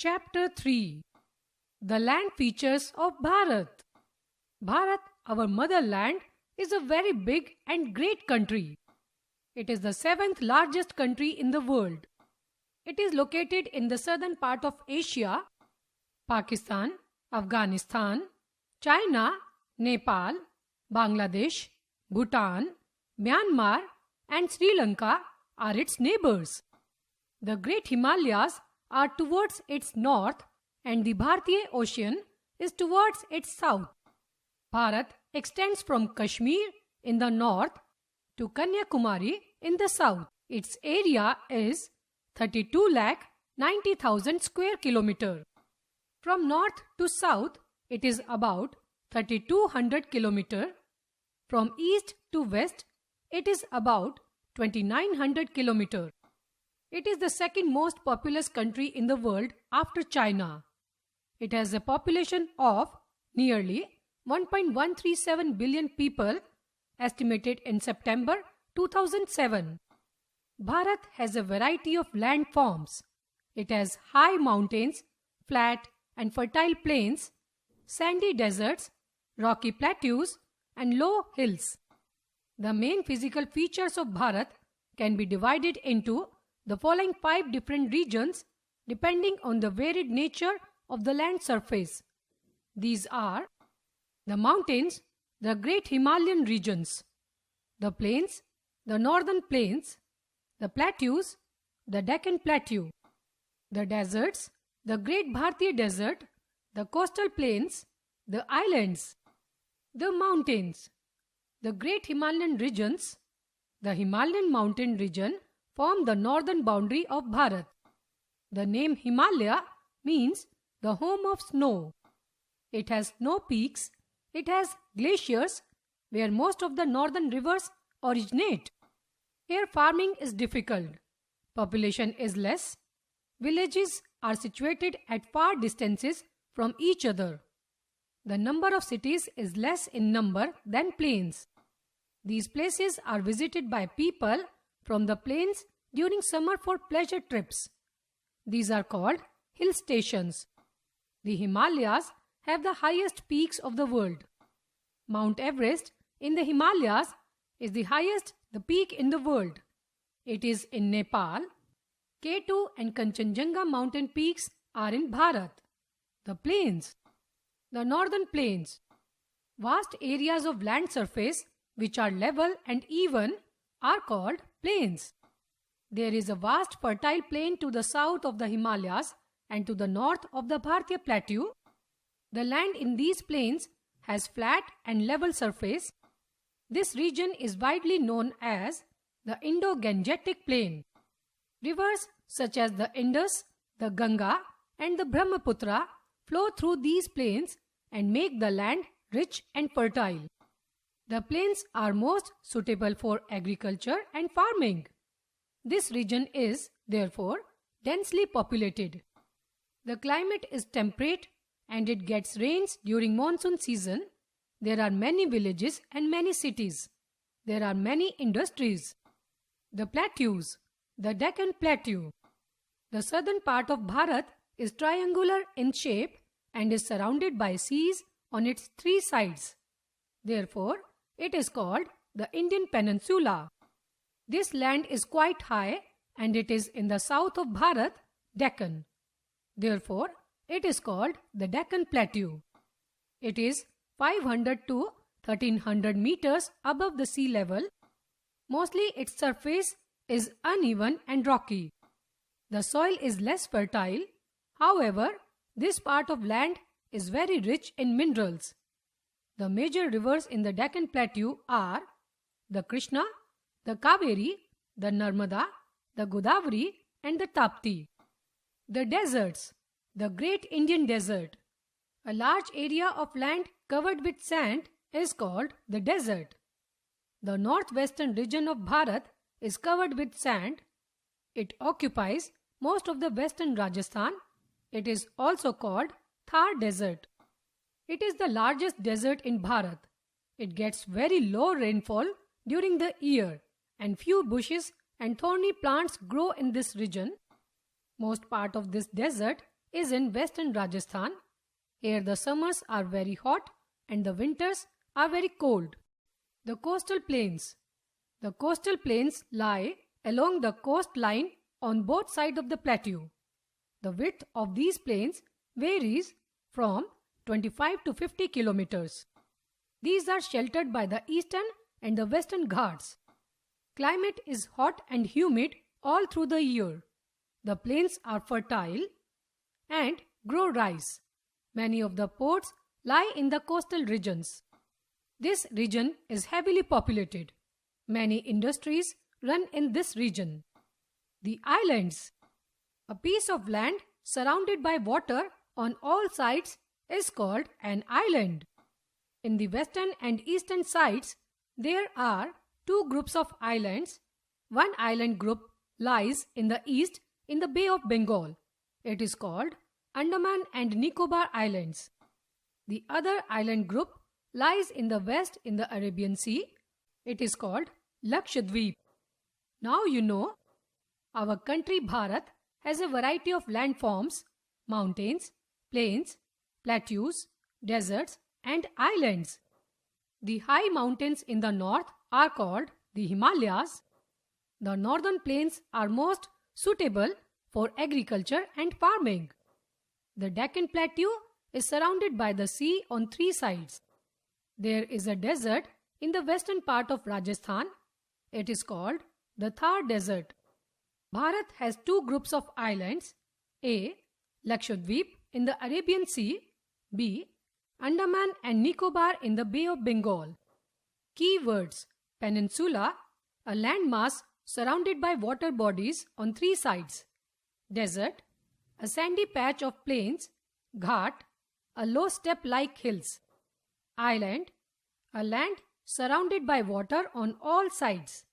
Chapter 3. The Land Features of Bharat. Bharat, our motherland, is a very big and great country. It is the seventh largest country in the world. It is located in the southern part of Asia. Pakistan, Afghanistan, China, Nepal, Bangladesh, Bhutan, Myanmar, and Sri Lanka are its neighbors. The Great Himalayas are towards its north and the Bharatiya Ocean is towards its south. Bharat extends from Kashmir in the north to Kanyakumari in the south. Its area is 32,90,000 square kilometer. From north to south, it is about 3,200 kilometer. From east to west, it is about 2,900 kilometer. It is the second most populous country in the world after China. It has a population of nearly 1.137 billion people, estimated in September 2007. Bharat has a variety of land forms. It has high mountains, flat and fertile plains, sandy deserts, rocky plateaus, and low hills. The main physical features of Bharat can be divided into the following 5 different regions depending on the varied nature of the land surface. These are the mountains, the Great Himalayan regions, the plains, the northern plains, the plateaus, the Deccan Plateau, the deserts, the Great Bharatiya Desert, the coastal plains, the islands, the mountains, the Great Himalayan regions. The Himalayan mountain region form the northern boundary of Bharat. The name Himalaya means the home of snow. It has snow peaks. It has glaciers where most of the northern rivers originate. Here farming is difficult. Population is less. Villages are situated at far distances from each other. The number of cities is less in number than plains. These places are visited by people from the plains during summer for pleasure trips. These are called hill stations. The Himalayas have the highest peaks of the world. Mount Everest in the Himalayas is the highest peak in the world. It is in Nepal. K2 and Kanchenjunga mountain peaks are in Bharat. The plains. The northern plains. Vast areas of land surface which are level and even are called plains. There is a vast fertile plain to the south of the Himalayas and to the north of the Bharatiya Plateau. The land in these plains has flat and level surface. This region is widely known as the Indo-Gangetic Plain. Rivers such as the Indus, the Ganga and the Brahmaputra flow through these plains and make the land rich and fertile. The plains are most suitable for agriculture and farming. This region is, therefore, densely populated. The climate is temperate and it gets rains during monsoon season. There are many villages and many cities. There are many industries. The plateaus, the Deccan Plateau. The southern part of Bharat is triangular in shape and is surrounded by seas on its 3 sides. Therefore, it is called the Indian Peninsula. This land is quite high and it is in the south of Bharat, Deccan. Therefore, it is called the Deccan Plateau. It is 500 to 1300 meters above the sea level. Mostly its surface is uneven and rocky. The soil is less fertile. However, this part of land is very rich in minerals. The major rivers in the Deccan Plateau are the Krishna, the Kaveri, the Narmada, the Godavari and the Tapti. The deserts, the Great Indian Desert. A large area of land covered with sand is called the desert. The northwestern region of Bharat is covered with sand. It occupies most of the western Rajasthan. It is also called Thar Desert. It is the largest desert in Bharat. It gets very low rainfall during the year and few bushes and thorny plants grow in this region. Most part of this desert is in western Rajasthan. Here the summers are very hot and the winters are very cold. The coastal plains. The coastal plains lie along the coastline on both sides of the plateau. The width of these plains varies from 25 to 50 kilometers. These are sheltered by the eastern and the western Ghats. Climate is hot and humid all through the year. The plains are fertile and grow rice. Many of the ports lie in the coastal regions. This region is heavily populated. Many industries run in this region. The islands. A piece of land surrounded by water on all sides is called an island. In the western and eastern sides, there are two groups of islands. One island group lies in the east in the Bay of Bengal. It is called Andaman and Nicobar Islands. The other island group lies in the west in the Arabian Sea. It is called Lakshadweep. Now you know, our country Bharat has a variety of landforms, mountains, plains, plateaus, deserts and islands. The high mountains in the north are called the Himalayas. The northern plains are most suitable for agriculture and farming. The Deccan Plateau is surrounded by the sea on three sides. There is a desert in the western part of Rajasthan. It is called the Thar Desert. Bharat has two groups of islands. A. Lakshadweep in the Arabian Sea. B. Andaman and Nicobar in the Bay of Bengal. Keywords: peninsula, a landmass surrounded by water bodies on three sides. Desert, a sandy patch of plains. Ghat, a low step-like hills. Island, a land surrounded by water on all sides.